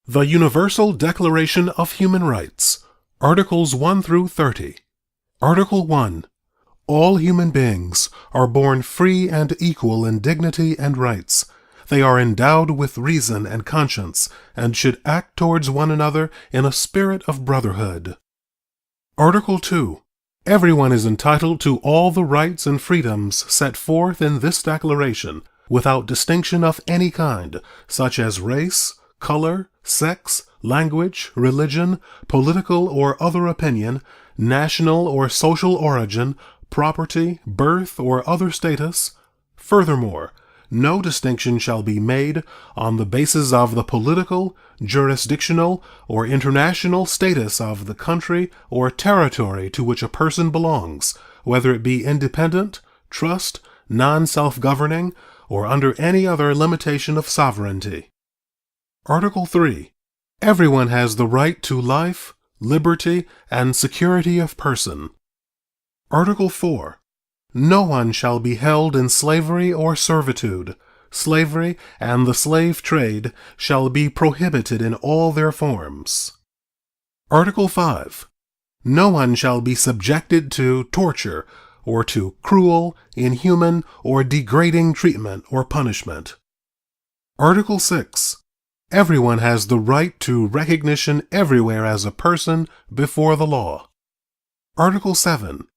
The Universal Declaration of Human Rights, Articles 1 through 30. Article 1. All human beings are born free and equal in dignity and rights. They are endowed with reason and conscience, and should act towards one another in a spirit of brotherhood. Article 2. Everyone is entitled to all the rights and freedoms set forth in this declaration, without distinction of any kind, such as race, color, sex, language, religion, political or other opinion, national or social origin, property, birth, or other status. Furthermore, no distinction shall be made on the basis of the political, jurisdictional, or international status of the country or territory to which a person belongs, whether it be independent, trust, non-self-governing, or under any other limitation of sovereignty. Article 3. Everyone has the right to life, liberty, and security of person. Article 4. No one shall be held in slavery or servitude. Slavery and the slave trade shall be prohibited in all their forms. Article 5. No one shall be subjected to torture or to cruel, inhuman, or degrading treatment or punishment. Article 6. Everyone has the right to recognition everywhere as a person before the law. Article 7.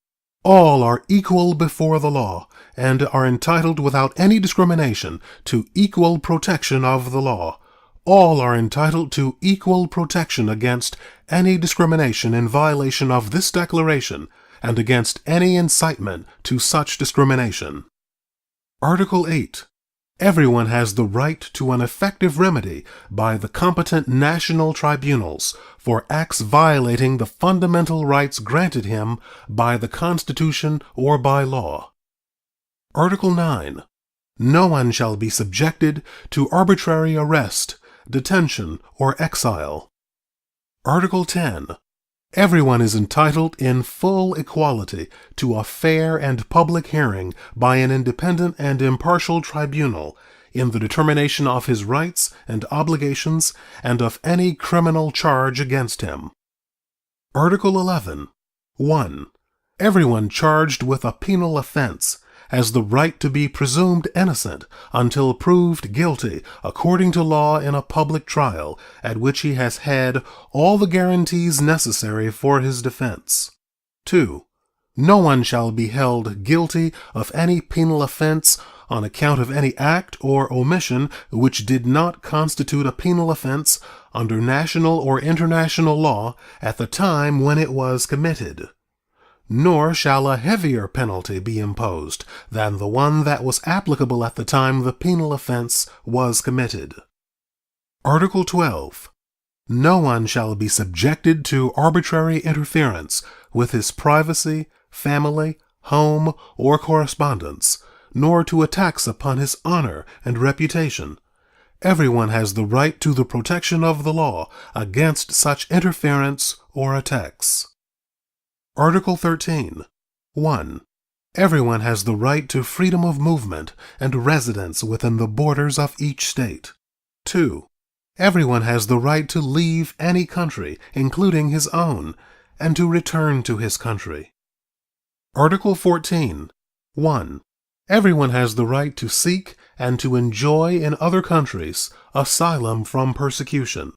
All are equal before the law, and are entitled without any discrimination to equal protection of the law. All are entitled to equal protection against any discrimination in violation of this declaration, and against any incitement to such discrimination. Article 8. Everyone has the right to an effective remedy by the competent national tribunals for acts violating the fundamental rights granted him by the Constitution or by law. Article 9. No one shall be subjected to arbitrary arrest, detention, or exile. Article 10. Everyone is entitled in full equality to a fair and public hearing by an independent and impartial tribunal in the determination of his rights and obligations and of any criminal charge against him. Article 11. 1. Everyone charged with a penal offense has the right to be presumed innocent until proved guilty according to law in a public trial at which he has had all the guarantees necessary for his defense. 2. No one shall be held guilty of any penal offense on account of any act or omission which did not constitute a penal offense under national or international law at the time when it was committed. Nor shall a heavier penalty be imposed than the one that was applicable at the time the penal offense was committed. Article 12. No one shall be subjected to arbitrary interference with his privacy, family, home, or correspondence, nor to attacks upon his honor and reputation. Everyone has the right to the protection of the law against such interference or attacks. Article 13. 1. Everyone has the right to freedom of movement and residence within the borders of each state. 2. Everyone has the right to leave any country, including his own, and to return to his country. Article 14. 1. Everyone has the right to seek and to enjoy in other countries asylum from persecution.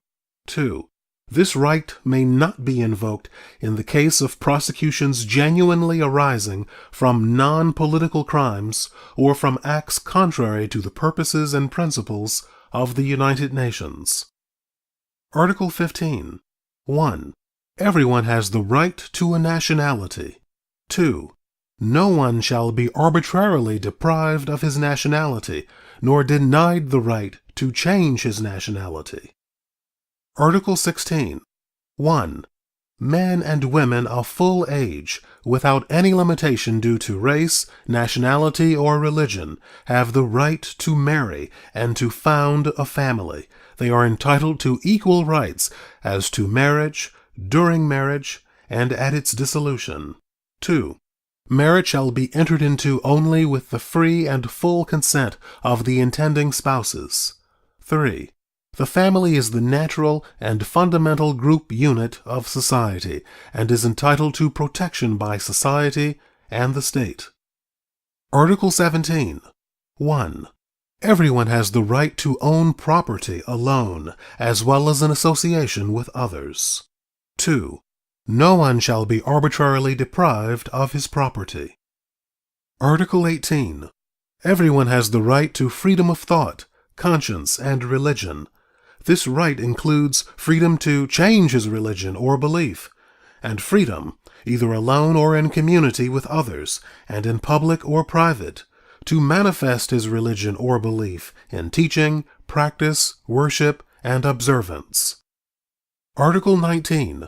2. This right may not be invoked in the case of prosecutions genuinely arising from non-political crimes or from acts contrary to the purposes and principles of the United Nations. Article 15. 1. Everyone has the right to a nationality. 2. No one shall be arbitrarily deprived of his nationality, nor denied the right to change his nationality. Article 16. 1. Men and women of full age, without any limitation due to race, nationality, or religion, have the right to marry and to found a family. They are entitled to equal rights as to marriage, during marriage, and at its dissolution. 2. Marriage shall be entered into only with the free and full consent of the intending spouses. 3. The family is the natural and fundamental group unit of society and is entitled to protection by society and the state. Article 17. 1. Everyone has the right to own property alone, as well as in association with others. 2. No one shall be arbitrarily deprived of his property. Article 18. Everyone has the right to freedom of thought, conscience, and religion. This right includes freedom to change his religion or belief, and freedom, either alone or in community with others, and in public or private, to manifest his religion or belief in teaching, practice, worship, and observance. Article 19.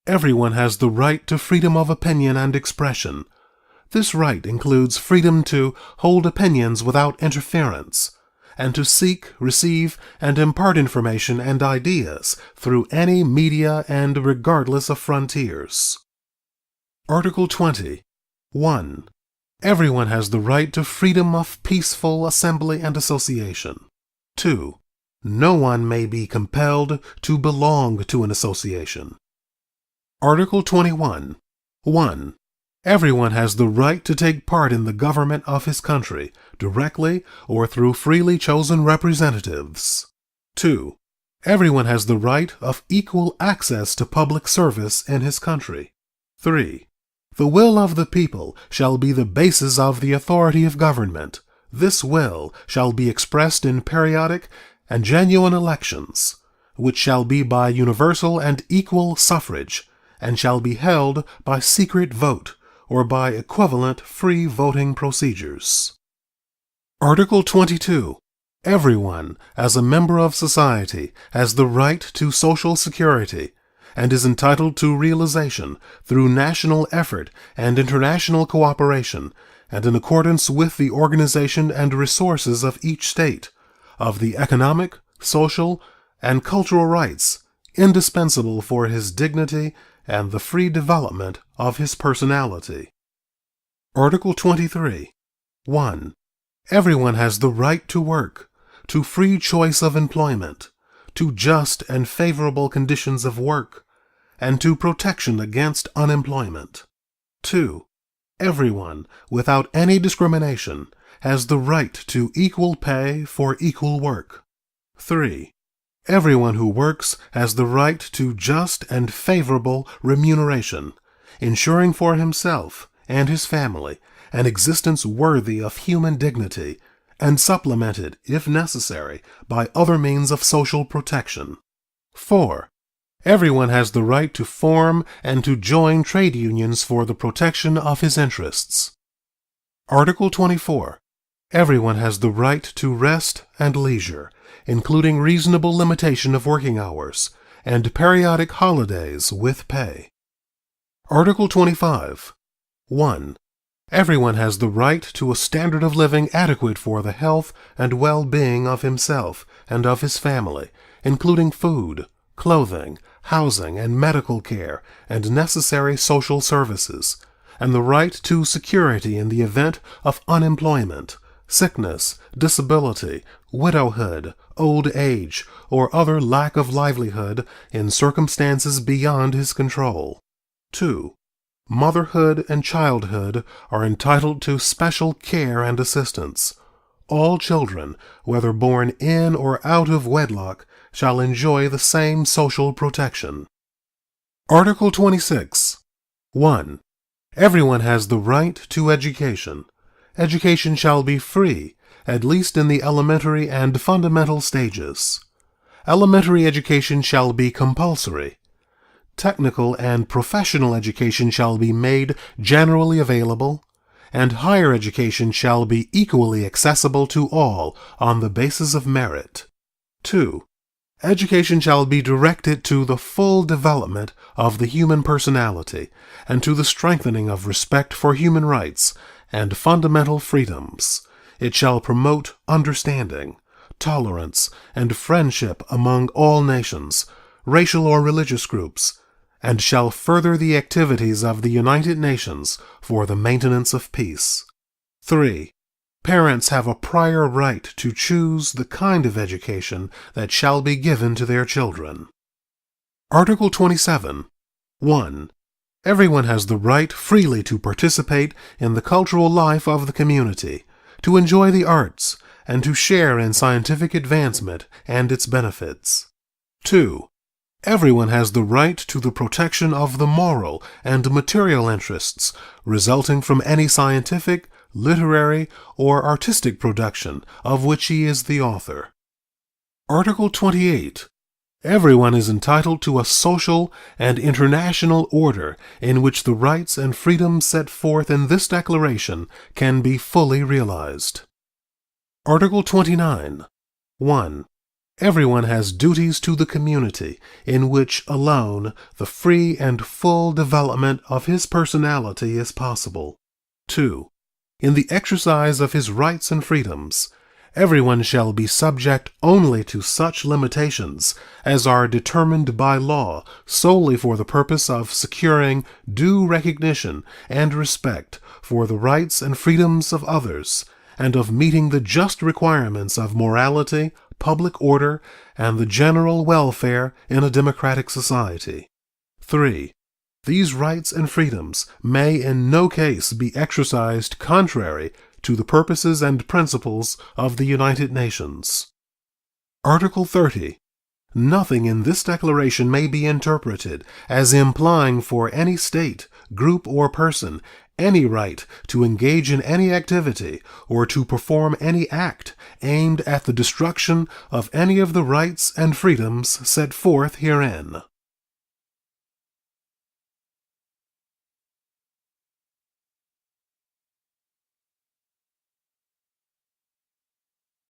Everyone has the right to freedom of opinion and expression. This right includes freedom to hold opinions without interference, and to seek, receive, and impart information and ideas through any media and regardless of frontiers. Article 20. 1. Everyone has the right to freedom of peaceful assembly and association. 2. No one may be compelled to belong to an association. Article 21. 1. Everyone has the right to take part in the government of his country, directly or through freely chosen representatives. 2. Everyone has the right of equal access to public service in his country. 3. The will of the people shall be the basis of the authority of government. This will shall be expressed in periodic and genuine elections, which shall be by universal and equal suffrage, and shall be held by secret vote or by equivalent free voting procedures. Article 22. Everyone, as a member of society, has the right to social security and is entitled to realization through national effort and international cooperation, and in accordance with the organization and resources of each state, of the economic, social, and cultural rights indispensable for his dignity and the free development of his personality. Article 23. 1. Everyone has the right to work, to free choice of employment, to just and favorable conditions of work, and to protection against unemployment. 2. Everyone, without any discrimination, has the right to equal pay for equal work. 3. Everyone who works has the right to just and favorable remuneration, ensuring for himself and his family an existence worthy of human dignity, and supplemented, if necessary, by other means of social protection. 4. Everyone has the right to form and to join trade unions for the protection of his interests. Article 24. Everyone has the right to rest and leisure, including reasonable limitation of working hours, and periodic holidays with pay. Article 25. 1. Everyone has the right to a standard of living adequate for the health and well-being of himself and of his family, including food, clothing, housing, and medical care, and necessary social services, and the right to security in the event of unemployment, sickness, disability, widowhood, old age, or other lack of livelihood in circumstances beyond his control. 2. Motherhood and childhood are entitled to special care and assistance. All children, whether born in or out of wedlock, shall enjoy the same social protection. Article 26. 1. Everyone has the right to education. Education shall be free, at least in the elementary and fundamental stages. Elementary education shall be compulsory. Technical and professional education shall be made generally available, and higher education shall be equally accessible to all on the basis of merit. 2. Education shall be directed to the full development of the human personality and to the strengthening of respect for human rights and fundamental freedoms. It shall promote understanding, tolerance, and friendship among all nations, racial or religious groups, and shall further the activities of the United Nations for the maintenance of peace. 3. Parents have a prior right to choose the kind of education that shall be given to their children. Article 27. 1. Everyone has the right freely to participate in the cultural life of the community, to enjoy the arts, and to share in scientific advancement and its benefits. 2. Everyone has the right to the protection of the moral and material interests resulting from any scientific, literary, or artistic production of which he is the author. Article 28. Everyone is entitled to a social and international order in which the rights and freedoms set forth in this declaration can be fully realized. Article 29. 1. Everyone has duties to the community in which alone the free and full development of his personality is possible. 2. In the exercise of his rights and freedoms, everyone shall be subject only to such limitations as are determined by law solely for the purpose of securing due recognition and respect for the rights and freedoms of others, and of meeting the just requirements of morality, public order, and the general welfare in a democratic society. 3. These rights and freedoms may in no case be exercised contrary to the purposes and principles of the United Nations. Article 30. Nothing in this declaration may be interpreted as implying for any state, group, or person any right to engage in any activity or to perform any act aimed at the destruction of any of the rights and freedoms set forth herein.